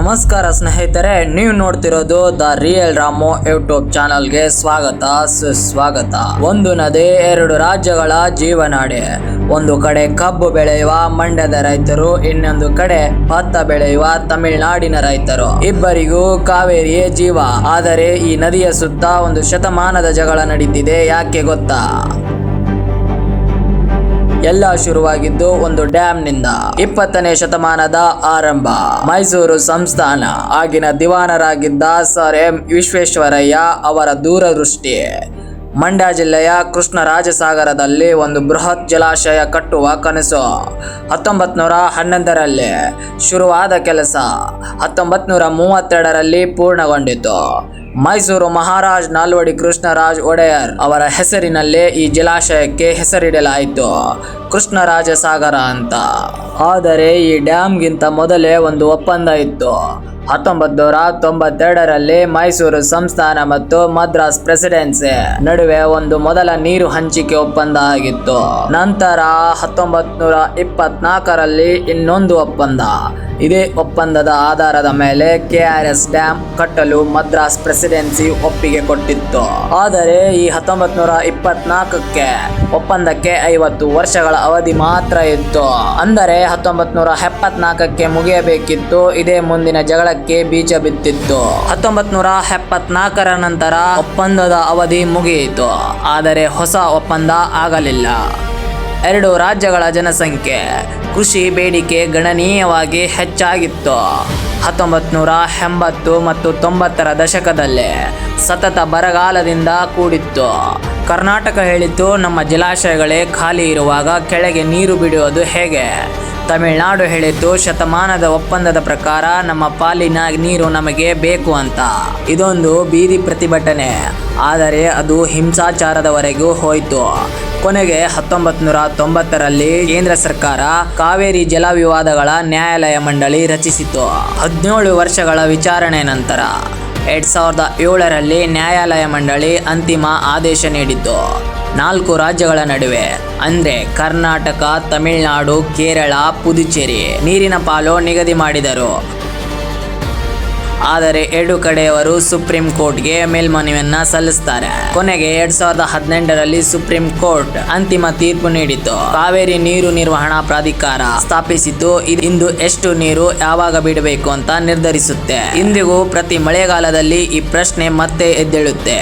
ನಮಸ್ಕಾರ ಸ್ನೇಹಿತರೆ, ನೀವು ನೋಡ್ತಿರೋದು ದ ರಿಯಲ್ ರಾಮು ಯೂಟ್ಯೂಬ್ ಚಾನಲ್ಗೆ ಸ್ವಾಗತ ಸುಸ್ವಾಗತ. ಒಂದು ನದಿ ಎರಡು ರಾಜ್ಯಗಳ ಜೀವನಾಡಿ. ಒಂದು ಕಡೆ ಕಬ್ಬು ಬೆಳೆಯುವ ಮಂಡ್ಯದ ರೈತರು, ಇನ್ನೊಂದು ಕಡೆ ಭತ್ತ ಬೆಳೆಯುವ ತಮಿಳುನಾಡಿನ ರೈತರು. ಇಬ್ಬರಿಗೂ ಕಾವೇರಿಯೇ ಜೀವ. ಆದರೆ ಈ ನದಿಯ ಸುತ್ತ ಒಂದು ಶತಮಾನದ ಜಗಳ ನಡೀತಿದೆ. ಯಾಕೆ ಗೊತ್ತಾ? ಎಲ್ಲ ಶುರುವಾಗಿದ್ದು ಒಂದು ಡ್ಯಾಮ್ ನಿಂದ. 20ನೇ ಶತಮಾನದ ಆರಂಭ. ಮೈಸೂರು ಸಂಸ್ಥಾನ ಆಗಿನ ದಿವಾನರಾಗಿದ್ದ ಸರ್ ಎಂ ವಿಶ್ವೇಶ್ವರಯ್ಯ ಅವರ ದೂರದೃಷ್ಟಿ. ಮಂಡ್ಯ ಜಿಲ್ಲೆಯ ಕೃಷ್ಣರಾಜಸಾಗರದಲ್ಲಿ ಒಂದು ಬೃಹತ್ ಜಲಾಶಯ ಕಟ್ಟುವ ಕನಸು 1911ರಲ್ಲಿ ಶುರುವಾದ ಕೆಲಸ 1932ರಲ್ಲಿ ಪೂರ್ಣಗೊಂಡಿತು. ಮೈಸೂರು ಮಹಾರಾಜ್ ನಾಲ್ವಡಿ ಕೃಷ್ಣರಾಜ ಒಡೆಯರ್ ಅವರ ಹೆಸರಿನಲ್ಲೇ ಈ ಜಲಾಶಯಕ್ಕೆ ಹೆಸರಿಡಲಾಯಿತು, ಕೃಷ್ಣರಾಜಸಾಗರ ಅಂತ. ಆದರೆ ಈ ಡ್ಯಾಮ್ಗಿಂತ ಮೊದಲೇ ಒಂದು ಒಪ್ಪಂದ ಇತ್ತು. 1992ರಲ್ಲಿ ಮೈಸೂರು ಸಂಸ್ಥಾನ ಮತ್ತು ಮದ್ರಾಸ್ ಪ್ರೆಸಿಡೆನ್ಸಿ ನಡುವೆ ಒಂದು ಮೊದಲ ನೀರು ಹಂಚಿಕೆ ಒಪ್ಪಂದ ಆಗಿತ್ತು. ನಂತರ 1924ರಲ್ಲಿ ಇನ್ನೊಂದು ಒಪ್ಪಂದ. ಇದೇ ಒಪ್ಪಂದದ ಆಧಾರದ ಮೇಲೆ KRS ಡ್ಯಾಮ್ ಕಟ್ಟಲು ಮದ್ರಾಸ್ ಪ್ರೆಸಿಡೆನ್ಸಿ ಒಪ್ಪಿಗೆ ಕೊಟ್ಟಿತ್ತು. ಆದರೆ ಈ 1924ಕ್ಕೆ ಒಪ್ಪಂದಕ್ಕೆ 50 ವರ್ಷಗಳ ಅವಧಿ ಮಾತ್ರ ಇತ್ತು. ಅಂದರೆ 1974ಕ್ಕೆ ಮುಗಿಯಬೇಕಿತ್ತು. ಇದೇ ಮುಂದಿನ ಜಗಳಕ್ಕೆ ಬೀಜ ಬಿತ್ತಿತ್ತು. 1974ರ ನಂತರ ಒಪ್ಪಂದದ ಅವಧಿ ಮುಗಿಯಿತು. ಆದರೆ ಹೊಸ ಒಪ್ಪಂದ ಆಗಲಿಲ್ಲ. ಎರಡು ರಾಜ್ಯಗಳ ಜನಸಂಖ್ಯೆ, ಕೃಷಿ ಬೇಡಿಕೆ ಗಣನೀಯವಾಗಿ ಹೆಚ್ಚಾಗಿತ್ತು. 1980 ಮತ್ತು 90ರ ದಶಕದಲ್ಲಿ ಸತತ ಬರಗಾಲದಿಂದ ಕೂಡಿತ್ತು. ಕರ್ನಾಟಕ ಹೇಳಿತು, ನಮ್ಮ ಜಲಾಶಯಗಳೇ ಖಾಲಿ ಇರುವಾಗ ಕೆಳಗೆ ನೀರು ಬಿಡುವುದು ಹೇಗೆ? ತಮಿಳುನಾಡು ಹೇಳಿತು, ಶತಮಾನದ ಒಪ್ಪಂದದ ಪ್ರಕಾರ ನಮ್ಮ ಪಾಲಿನ ನೀರು ನಮಗೆ ಬೇಕು ಅಂತ. ಇದೊಂದು ಬೀದಿ ಪ್ರತಿಭಟನೆ. ಆದರೆ ಅದು ಹಿಂಸಾಚಾರದವರೆಗೂ ಹೋಯಿತು. ಕೊನೆಗೆ 1990ರಲ್ಲಿ ಕೇಂದ್ರ ಸರ್ಕಾರ ಕಾವೇರಿ ಜಲ ವಿವಾದಗಳ ನ್ಯಾಯಾಲಯ ಮಂಡಳಿ ರಚಿಸಿತು. 17 ವರ್ಷಗಳ ವಿಚಾರಣೆ ನಂತರ 2007ರಲ್ಲಿ ನ್ಯಾಯಾಲಯ ಮಂಡಳಿ ಅಂತಿಮ ಆದೇಶ ನೀಡಿತು. 4 ರಾಜ್ಯಗಳ ನಡುವೆ ಅಂದ್ರೆ ಕರ್ನಾಟಕ, ತಮಿಳುನಾಡು, ಕೇರಳ, ಪುದುಚೇರಿ ನೀರಿನ ಪಾಲು ನಿಗದಿ ಮಾಡಿದರು. ಆದರೆ 2 ಕಡೆಯವರು ಸುಪ್ರೀಂ ಕೋರ್ಟ್ಗೆ ಮೇಲ್ಮನವಿಯನ್ನ ಸಲ್ಲಿಸುತ್ತಾರೆ. ಕೊನೆಗೆ 2018ರಲ್ಲಿ ಸುಪ್ರೀಂ ಕೋರ್ಟ್ ಅಂತಿಮ ತೀರ್ಪು ನೀಡಿತು. ಕಾವೇರಿ ನೀರು ನಿರ್ವಹಣಾ ಪ್ರಾಧಿಕಾರ ಸ್ಥಾಪಿಸಿತು. ಇಂದು ಎಷ್ಟು ನೀರು ಯಾವಾಗ ಬಿಡಬೇಕು ಅಂತ ನಿರ್ಧರಿಸುತ್ತೆ. ಇಂದಿಗೂ ಪ್ರತಿ ಮಳೆಗಾಲದಲ್ಲಿ ಈ ಪ್ರಶ್ನೆ ಮತ್ತೆ ಎದ್ದೇಳುತ್ತೆ.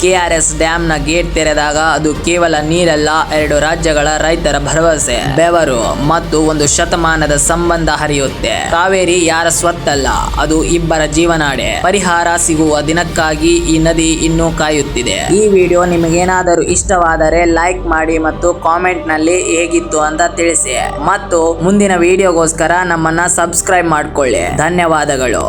KRS ಡ್ಯಾಮ್ನ ಗೇಟ್ ತೆರೆದಾಗ ಅದು ಕೇವಲ ನೀರಲ್ಲ, 2 ರಾಜ್ಯಗಳ ರೈತರ ಭರವಸೆ, ಬೆವರು ಮತ್ತು ಒಂದು ಶತಮಾನದ ಸಂಬಂಧ ಹರಿಯುತ್ತೆ. ಕಾವೇರಿ ಯಾರ ಸ್ವತ್ತಲ್ಲ, ಅದು ಇಬ್ಬರ ಜೀವನಾಡಿ. ಪರಿಹಾರ ಸಿಗುವ ದಿನಕ್ಕಾಗಿ ಈ ನದಿ ಇನ್ನೂ ಕಾಯುತ್ತಿದೆ. ಈ ವಿಡಿಯೋ ನಿಮಗೇನಾದರೂ ಇಷ್ಟವಾದರೆ ಲೈಕ್ ಮಾಡಿ ಮತ್ತು ಕಾಮೆಂಟ್ ನಲ್ಲಿ ಹೇಗಿತ್ತು ಅಂತ ತಿಳಿಸಿ. ಮತ್ತು ಮುಂದಿನ ವಿಡಿಯೋಗೋಸ್ಕರ ನಮ್ಮನ್ನ ಸಬ್ಸ್ಕ್ರೈಬ್ ಮಾಡ್ಕೊಳ್ಳಿ. ಧನ್ಯವಾದಗಳು.